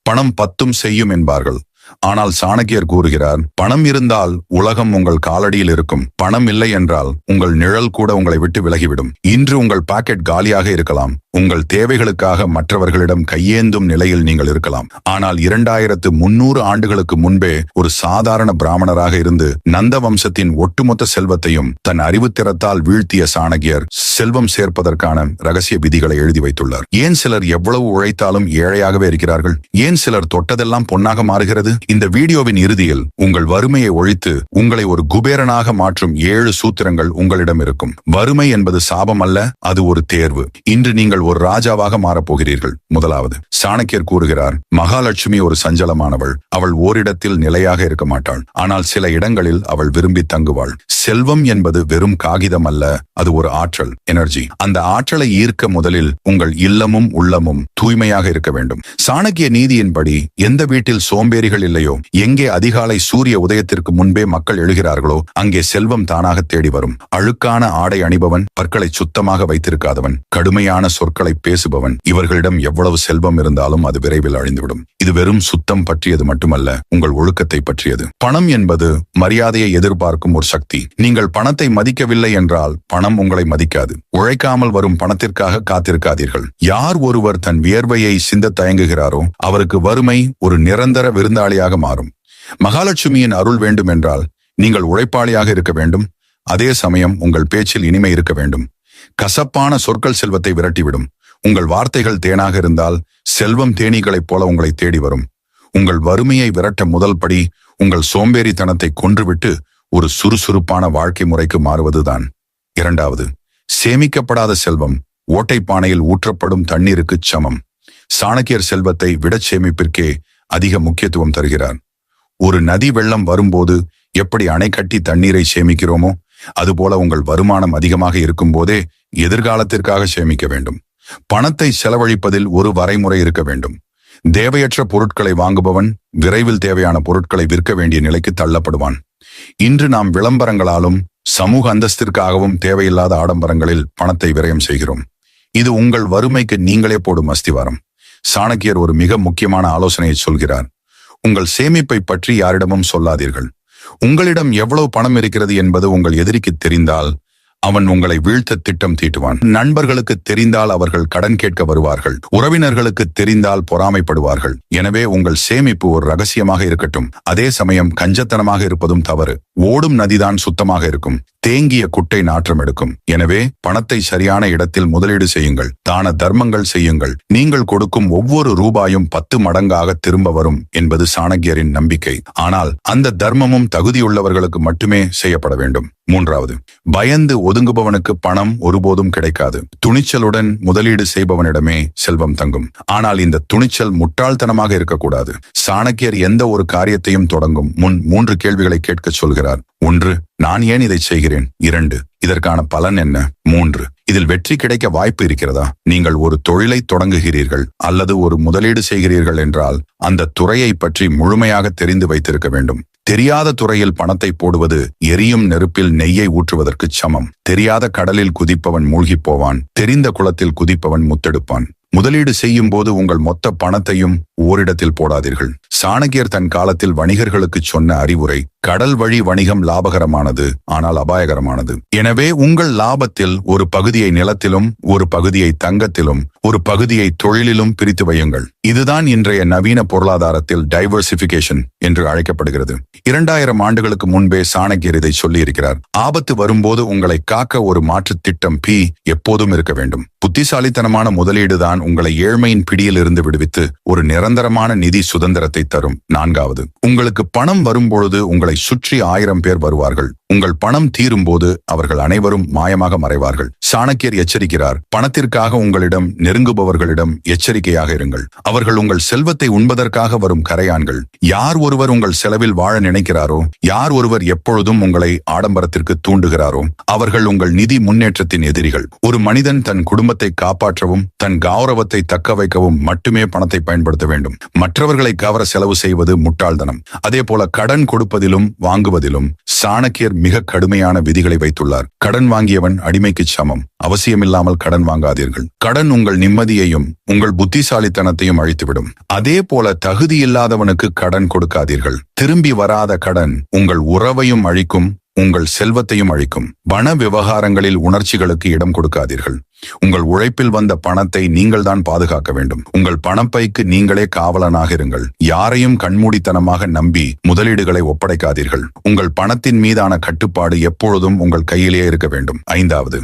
பணம் பத்தும் செய்யும் என்பார்கள். ஆனால் சாணக்கியர் கூறுகிறார், பணம் இருந்தால் உலகம் உங்கள் காலடியில் இருக்கும். பணம் இல்லை என்றால் உங்கள் நிழல் கூட உங்களை விட்டு விலகிவிடும். இன்று உங்கள் பாக்கெட் காலியாக இருக்கலாம். உங்கள் தேவைகளுக்காக மற்றவர்களிடம் கையேந்தும் நிலையில் நீங்கள் இருக்கலாம். ஆனால் 2300 ஆண்டுகளுக்கு முன்பே ஒரு சாதாரண பிராமணராக இருந்து நந்த வம்சத்தின் ஒட்டுமொத்த செல்வத்தையும் தன் அறிவுத்திறத்தால் வீழ்த்திய சாணக்கியர் செல்வம் சேர்ப்பதற்கான ரகசிய விதிகளை எழுதி வைத்துள்ளார். ஏன் சிலர் எவ்வளவு உழைத்தாலும் ஏழையாகவே இருக்கிறார்கள்? ஏன் சிலர் தொட்டதெல்லாம் பொன்னாக மாறுகிறது? இந்த வீடியோவின் இறுதியில் உங்கள் வறுமையை ஒழித்து உங்களை ஒரு குபேரனாக மாற்றும் 7 சூத்திரங்கள் உங்களிடம் இருக்கும். வறுமை என்பது சாபம் அல்ல, அது ஒரு தேர்வு. இன்று நீங்கள் ஒரு ராஜாவாக மாறப்போகிறீர்கள். முதலாவது, சாணக்கியர் கூறுகிறார், மகாலட்சுமி ஒரு சஞ்சலமானவள். அவள் ஓரிடத்தில் நிலையாக இருக்க மாட்டாள். ஆனால் சில இடங்களில் அவள் விரும்பி தங்குவாள். செல்வம் என்பது வெறும் காகிதம் அல்ல, அது ஒரு ஆற்றல், எனர்ஜி. அந்த ஆற்றலை ஈர்க்க முதலில் உங்கள் இல்லமும் உள்ளமும் தூய்மையாக இருக்க வேண்டும். சாணக்கிய நீதியின்படி எந்த வீட்டில் சோம்பேறிகள் இல்லையோ, எங்கே அதிகாலை சூரிய உதயத்திற்கு முன்பே மக்கள் எழுகிறார்களோ, அங்கே செல்வம் தானாக தேடி வரும். அழுக்கான ஆடை அணிபவன், பற்களை சுத்தமாக வைத்திருக்காதவன், கடுமையான சொற்களை பேசுபவன், இவர்களிடம் எவ்வளவு செல்வம் இருந்தாலும் அது விரைவில் அழிந்துவிடும். இது வெறும் சுத்தம் பற்றியது மட்டுமல்ல, உங்கள் ஒழுக்கத்தை பற்றியது. பணம் என்பது மரியாதையை எதிர்பார்க்கும் ஒரு சக்தி. நீங்கள் பணத்தை மதிக்கவில்லை என்றால் பணம் உங்களை மதிக்காது. உழைக்காமல் வரும் பணத்திற்காக காத்திருக்காதீர்கள். யார் ஒருவர் தன் வியர்வையை சிந்த தயங்குகிறாரோ அவருக்கு வறுமை ஒரு நிரந்தர விருந்தாளியாக மாறும். மகாலட்சுமியின் அருள் வேண்டும் என்றால் நீங்கள் உழைப்பாளியாக இருக்க வேண்டும். அதே சமயம் உங்கள் பேச்சில் இனிமை இருக்க வேண்டும். கசப்பான சொற்கள் செல்வத்தை விரட்டிவிடும். உங்கள் வார்த்தைகள் தேனாக இருந்தால் செல்வம் தேனீகளைப் போல உங்களை தேடி வரும். உங்கள் வறுமையை விரட்ட முதல் படி உங்கள் சோம்பேறித்தனத்தை கொன்றுவிட்டு ஒரு சுறுசுறுப்பான வாழ்க்கை முறைக்கு மாறுவதுதான். இரண்டாவது, சேமிக்கப்படாத செல்வம் ஓட்டைப்பானையில் ஊற்றப்படும் தண்ணீருக்கு சமம். சாணக்கியர் செல்வத்தை விட சேமிப்பிற்கே அதிக முக்கியத்துவம் தருகிறார். ஒரு நதி வெள்ளம் வரும்போது எப்படி அணை கட்டி தண்ணீரை சேமிக்கிறோமோ, அதுபோல உங்கள் வருமானம் அதிகமாக இருக்கும் போதே எதிர்காலத்திற்காக சேமிக்க வேண்டும். பணத்தை செலவழிப்பதில் ஒரு வரைமுறை இருக்க வேண்டும். தேவையற்ற பொருட்களை வாங்குபவன் விரைவில் தேவையான பொருட்களை விற்க வேண்டிய நிலைக்கு தள்ளப்படுவான். இன்று நாம் விளம்பரங்களாலும் சமூக அந்தஸ்திற்காகவும் தேவையில்லாத ஆடம்பரங்களில் பணத்தை விரயம் செய்கிறோம். இது உங்கள் வறுமைக்கு நீங்களே போடும் அஸ்திவாரம். சாணக்கியர் ஒரு மிக முக்கியமான ஆலோசனையை சொல்கிறார். உங்கள் சேமிப்பை பற்றி யாரிடமும் சொல்லாதீர்கள். உங்களிடம் எவ்வளவு பணம் இருக்கிறது என்பது உங்கள் எதிரிக்கு தெரிந்தால் அவன் உங்களை வீழ்த்த திட்டம் தீட்டுவான். நண்பர்களுக்கு தெரிந்தால் அவர்கள் கடன் கேட்க வருவார்கள். உறவினர்களுக்கு தெரிந்தால் பொறாமைப்படுவார்கள். எனவே உங்கள் சேமிப்பு ஒரு ரகசியமாக இருக்கட்டும். அதே சமயம் கஞ்சத்தனமாக இருப்பதும் தவறு. ஓடும் நதிதான் சுத்தமாக இருக்கும். தேங்கிய குட்டை நாற்றம் எடுக்கும். எனவே பணத்தை சரியான இடத்தில் முதலீடு செய்யுங்கள். தான தர்மங்கள் செய்யுங்கள். நீங்கள் கொடுக்கும் ஒவ்வொரு ரூபாயும் 10 மடங்காக திரும்ப வரும் என்பது சாணக்கியரின் நம்பிக்கை. ஆனால் அந்த தர்மமும் தகுதியுள்ளவர்களுக்கு மட்டுமே செய்யப்பட வேண்டும். மூன்றாவது, பயந்து ஒதுங்குபவனுக்கு பணம் ஒருபோதும் கிடைக்காது. துணிச்சலுடன் முதலீடு செய்பவனிடமே செல்வம் தங்கும். ஆனால் இந்த துணிச்சல் முட்டாள்தனமாக இருக்கக்கூடாது. சாணக்கியர் எந்த ஒரு காரியத்தையும் தொடங்கும் முன் 3 கேள்விகளை கேட்க சொல்கிறார். 1, நான் ஏன் இதை செய்கிறேன்? 2, இதற்கான பலன் என்ன? 3, இதில் வெற்றி கிடைக்க வாய்ப்பு இருக்கிறதா? நீங்கள் ஒரு தொழிலை தொடங்குகிறீர்கள் அல்லது ஒரு முதலீடு செய்கிறீர்கள் என்றால் அந்த துறையை பற்றி முழுமையாக தெரிந்து வைத்திருக்க வேண்டும். தெரியாத துறையில் பணத்தை போடுவது எரியும் நெருப்பில் நெய்யை ஊற்றுவதற்கு சமம். தெரியாத கடலில் குதிப்பவன் மூழ்கிப் போவான். தெரிந்த குளத்தில் குதிப்பவன் முத்தெடுப்பான். முதலீடு செய்யும் போது உங்கள் மொத்த பணத்தையும் ஓரிடத்தில் போடாதீர்கள். சாணக்கியர் தன் காலத்தில் வணிகர்களுக்கு சொன்ன அறிவுரை, கடல் வழி வணிகம் லாபகரமானது, ஆனால் அபாயகரமானது. எனவே உங்கள் லாபத்தில் ஒரு பகுதியை நிலத்திலும், ஒரு பகுதியை தங்கத்திலும், ஒரு பகுதியை தொழிலிலும் பிரித்து வையுங்கள். இதுதான் இன்றைய நவீன பொருளாதாரத்தில் டைவர்சிபிகேஷன் என்று அழைக்கப்படுகிறது. 2000 ஆண்டுகளுக்கு முன்பே சாணக்கியர் இதை சொல்லியிருக்கிறார். ஆபத்து வரும்போது உங்களை காக்க ஒரு மாற்று திட்டம் P எப்போதும் இருக்க வேண்டும். புத்திசாலித்தனமான முதலீடுதான் உங்களை ஏழ்மையின் பிடியில் இருந்து விடுவித்து ஒரு நிரந்தரமான நிதி சுதந்திரத்தை தரும். 4வது, உங்களுக்கு பணம் வரும்பொழுது உங்களை சுற்றி 1000 பேர் வருவார்கள். உங்கள் பணம் தீரும்போது அவர்கள் அனைவரும் மாயமாக மறைவார்கள். சாணக்கியர் எச்சரிக்கிறார், பணத்திற்காக உங்களிடம் நெருங்குபவர்களிடம் எச்சரிக்கையாக இருங்கள். அவர்கள் உங்கள் செல்வத்தை உண்பதற்காக வரும் கரையான்கள். யார் ஒருவர் உங்கள் செலவில் வாழ நினைக்கிறாரோ, யார் ஒருவர் எப்பொழுதும் உங்களை ஆடம்பரத்திற்கு தூண்டுகிறாரோ, அவர்கள் உங்கள் நிதி முன்னேற்றத்தின் எதிரிகள். ஒரு மனிதன் தன் குடும்பத்தை காப்பாற்றவும் தன் கௌரவத்தை தக்க வைக்கவும் மட்டுமே பணத்தை பயன்படுத்த வேண்டும். மற்றவர்களை கவர செலவு செய்வது முட்டாள்தனம். அதே போல கடன் கொடுப்பதிலும் வாங்குவதிலும் சாணக்கியர் மிக கடுமையான விதிகளை வைத்துள்ளார். கடன் வாங்கியவன் அடிமைக்கு சமம். அவசியமில்லாமல் கடன் வாங்காதீர்கள். கடன் உங்கள் நிம்மதியையும் உங்கள் புத்திசாலித்தனத்தையும் அழித்துவிடும். அதே போல தகுதியில்லாதவனுக்கு கடன் கொடுக்காதீர்கள். திரும்பி வராத கடன் உங்கள் உறவையும் அழிக்கும், உங்கள் செல்வத்தையும் அழிக்கும். பண விவகாரங்களில் உணர்ச்சிகளுக்கு இடம் கொடுக்காதீர்கள். உங்கள் உழைப்பில் வந்த பணத்தை நீங்கள் தான் பாதுகாக்க வேண்டும். உங்கள் பணப்பைக்கு நீங்களே காவலனாக இருங்கள். யாரையும் கண்மூடித்தனமாக நம்பி முதலீடுகளை ஒப்படைக்காதீர்கள். உங்கள் பணத்தின் மீதான கட்டுப்பாடு எப்பொழுதும் உங்கள் கையிலேயே இருக்க வேண்டும். 5வது,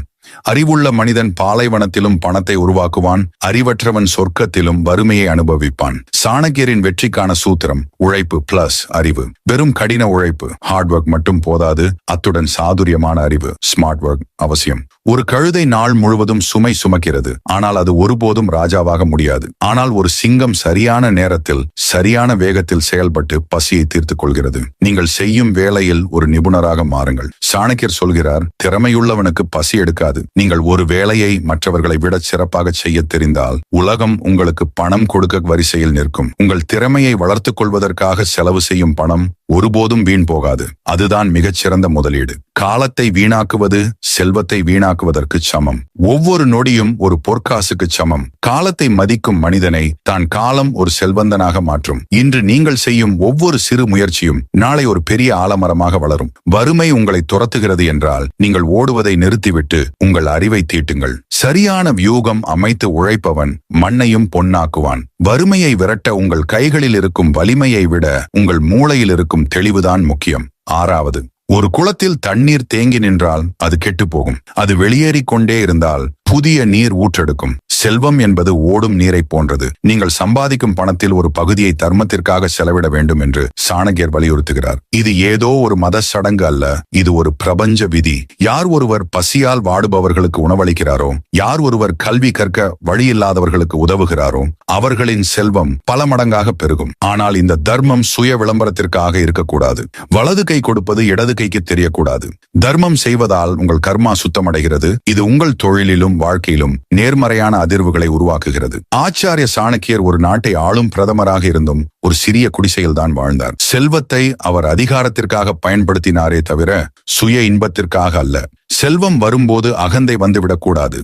அறிவுள்ள மனிதன் பாலைவனத்திலும் பணத்தை உருவாக்குவான், அறிவற்றவன் சொர்க்கத்திலும் வறுமையை அனுபவிப்பான். சாணக்கியரின் வெற்றிக்கான சூத்திரம்: உழைப்பு பிளஸ் அறிவு. வெறும் கடின உழைப்பு ஹார்ட் ஒர்க் மட்டும் போதாது, அத்துடன் சாதுரியமான அறிவு ஸ்மார்ட் ஒர்க் அவசியம். ஒரு கழுதை நாள் முழுவதும் சுமை சுமக்கிறது, ஆனால் அது ஒருபோதும் ராஜாவாக முடியாது. ஆனால் ஒரு சிங்கம் சரியான நேரத்தில் சரியான வேகத்தில் செயல்பட்டு பசியை தீர்த்துக் கொள்கிறது. நீங்கள் செய்யும் வேளையில் ஒரு நிபுணராக மாறுங்கள். சாணக்கியர் சொல்கிறார், திறமையுள்ளவனுக்கு பசி எடுக்காது. நீங்கள் ஒரு வேலையை மற்றவர்களை விட சிறப்பாக செய்ய தெரிந்தால் உலகம் உங்களுக்கு பணம் கொடுக்க வரிசையில் நிற்கும். உங்கள் திறமையை வளர்த்துக் கொள்வதற்காக செலவு செய்யும் பணம் ஒருபோதும் வீண் போகாது. அதுதான் மிகச்சிறந்த முதலீடு. காலத்தை வீணாக்குவது செல்வத்தை வீணாக்குவதற்கு சமம். ஒவ்வொரு நொடியும் ஒரு பொற்காசுக்கு சமம். காலத்தை மதிக்கும் மனிதனை தான் காலம் ஒரு செல்வந்தனாக மாற்றும். இன்று நீங்கள் செய்யும் ஒவ்வொரு சிறு முயற்சியும் நாளை ஒரு பெரிய ஆலமரமாக வளரும். வறுமை உங்களை துரத்துகிறது என்றால் நீங்கள் ஓடுவதை நிறுத்திவிட்டு உங்கள் அறிவை தீட்டுங்கள். சரியான வியூகம் அமைத்து உழைப்பவன் மண்ணையும் பொன்னாக்குவான். வறுமையை விரட்ட உங்கள் கைகளில் இருக்கும் வலிமையை விட உங்கள் மூளையில் இருக்கும் தெளிவுதான் முக்கியம். 6வது, ஒரு குளத்தில் தண்ணீர் தேங்கி நின்றால் அது கெட்டுப்போகும். அது வெளியேறிக் கொண்டே இருந்தால் புதிய நீர் ஊற்றெடுக்கும். செல்வம் என்பது ஓடும் நீரை போன்றது. நீங்கள் சம்பாதிக்கும் பணத்தில் ஒரு பகுதியை தர்மத்திற்காக செலவிட வேண்டும் என்று சாணக்கியர் வலியுறுத்துகிறார். இது ஏதோ ஒரு மத சடங்கு அல்ல, இது ஒரு பிரபஞ்ச விதி. யார் ஒருவர் பசியால் வாடுபவர்களுக்கு உணவளிக்கிறாரோ, யார் ஒருவர் கல்வி கற்க வழியில்லாதவர்களுக்கு உதவுகிறாரோ, அவர்களின் செல்வம் பல மடங்காக பெருகும். ஆனால் இந்த தர்மம் சுய விளம்பரத்திற்காக இருக்கக்கூடாது. வலது கை கொடுப்பது இடது கைக்கு தெரியக்கூடாது. தர்மம் செய்வதால் உங்கள் கர்மா சுத்தமடைகிறது. இது உங்கள் தொழிலிலும் வாழ்க்கையிலும் நேர்மறையான அதிர்வுகளை உருவாக்குகிறது. ஆச்சாரிய சாணக்கியர் ஒரு நாட்டை ஆளும் பிரதமராக இருந்தும் ஒரு சிறிய குடிசையில்தான் வாழ்ந்தார். செல்வத்தை அவர் அதிகாரத்திற்காக பயன்படுத்தினாரே தவிர சுய இன்பத்திற்காக அல்ல. செல்வம் வரும்போது அகந்தை வந்துவிடக்கூடாது.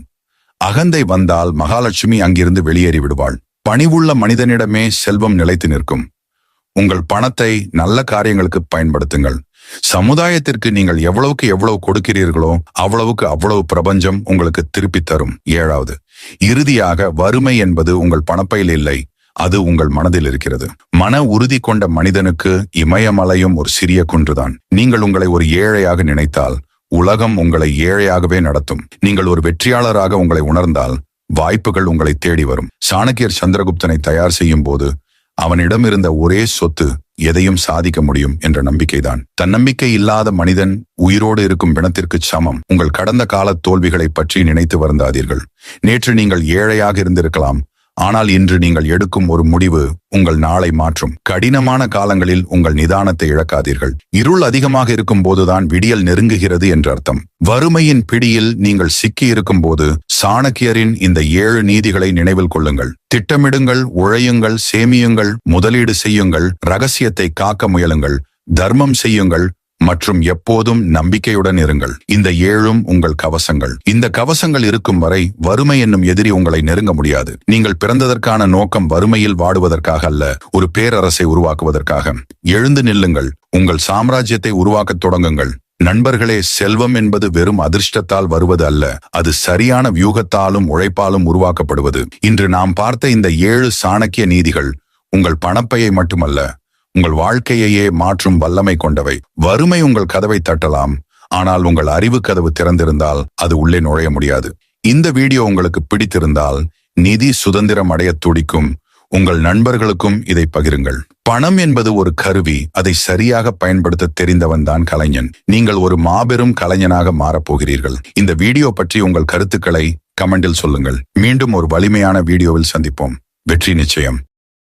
அகந்தை வந்தால் மகாலட்சுமி அங்கிருந்து வெளியேறி விடுவாள். பணிவுள்ள மனிதனிடமே செல்வம் நிலைத்து நிற்கும். உங்கள் பணத்தை நல்ல காரியங்களுக்கு பயன்படுத்துங்கள். சமுதாயத்திற்கு நீங்கள் எவ்வளவு கொடுக்கிறீர்களோ அவ்வளவு பிரபஞ்சம் உங்களுக்கு திருப்பி தரும். 7வது, இறுதியாக வறுமை என்பது உங்கள் பணப்பையில் இல்லை, அது உங்கள் மனதில் இருக்கிறது. மன உறுதி கொண்ட மனிதனுக்கு இமயமலையும் ஒரு சிறிய குன்றுதான். நீங்கள் உங்களை ஒரு ஏழையாக நினைத்தால் உலகம் உங்களை ஏழையாகவே நடத்தும். நீங்கள் ஒரு வெற்றியாளராக உங்களை உணர்ந்தால் வாய்ப்புகள் உங்களை தேடி வரும். சாணக்கியர் சந்திரகுப்தனை தயார் செய்யும் போது அவனிடம் இருந்த ஒரே சொத்து எதையும் சாதிக்க முடியும் என்ற நம்பிக்கைதான். தன்னம்பிக்கை இல்லாத மனிதன் உயிரோடு இருக்கும் பிணத்திற்கு சமம். உங்கள் கடந்த கால தோல்விகளை பற்றி நினைத்து வருந்தாதீர்கள். நேற்று நீங்கள் ஏழையாக இருந்திருக்கலாம், ஆனால் இன்று நீங்கள் எடுக்கும் ஒரு முடிவு உங்கள் நாளை மாற்றும். கடினமான காலங்களில் உங்கள் நிதானத்தை இழக்காதீர்கள். இருள் அதிகமாக இருக்கும் போதுதான் விடியல் நெருங்குகிறது என்று அர்த்தம். வறுமையின் பிடியில் நீங்கள் சிக்கி இருக்கும் போது சாணக்கியரின் இந்த 7 நீதிகளை நினைவில் கொள்ளுங்கள். திட்டமிடுங்கள், உழையுங்கள், சேமியுங்கள், முதலீடு செய்யுங்கள், ரகசியத்தை காக்க முயலுங்கள், தர்மம் செய்யுங்கள் மற்றும் எப்போதும் நம்பிக்கையுடன் இருங்கள். இந்த 7ம் உங்கள் கவசங்கள். இந்த கவசங்கள் இருக்கும் வரை வறுமை என்னும் எதிரி உங்களை நெருங்க முடியாது. நீங்கள் பிறந்ததற்கான நோக்கம் வறுமையில் வாடுவதற்காக அல்ல, ஒரு பேரரசை உருவாக்குவதற்காக. எழுந்து நில்லுங்கள், உங்கள் சாம்ராஜ்யத்தை உருவாக்கத் தொடங்குங்கள். நண்பர்களே, செல்வம் என்பது வெறும் அதிர்ஷ்டத்தால் வருவது அல்ல, அது சரியான வியூகத்தாலும் உழைப்பாலும் உருவாக்கப்படுவது. இன்று நாம் பார்த்த இந்த 7 சாணக்கிய நீதிகள் உங்கள் பணப்பையை மட்டுமல்ல, உங்கள் வாழ்க்கையையே மாற்றும் வல்லமை கொண்டவை. வறுமை உங்கள் கதவை தட்டலாம், ஆனால் உங்கள் அறிவு கதவு திறந்திருந்தால் அது உள்ளே நுழைய முடியாது. இந்த வீடியோ உங்களுக்கு பிடித்திருந்தால் நிதி சுதந்திரம் அடைய துடிக்கும் உங்கள் நண்பர்களுக்கும் இதை பகிருங்கள். பணம் என்பது ஒரு கருவி, அதை சரியாக பயன்படுத்த தெரிந்தவன் தான் கலைஞன். நீங்கள் ஒரு மாபெரும் கலைஞனாக மாறப்போகிறீர்கள். இந்த வீடியோ பற்றி உங்கள் கருத்துக்களை கமெண்டில் சொல்லுங்கள். மீண்டும் ஒரு வலிமையான வீடியோவில் சந்திப்போம். வெற்றி நிச்சயம்.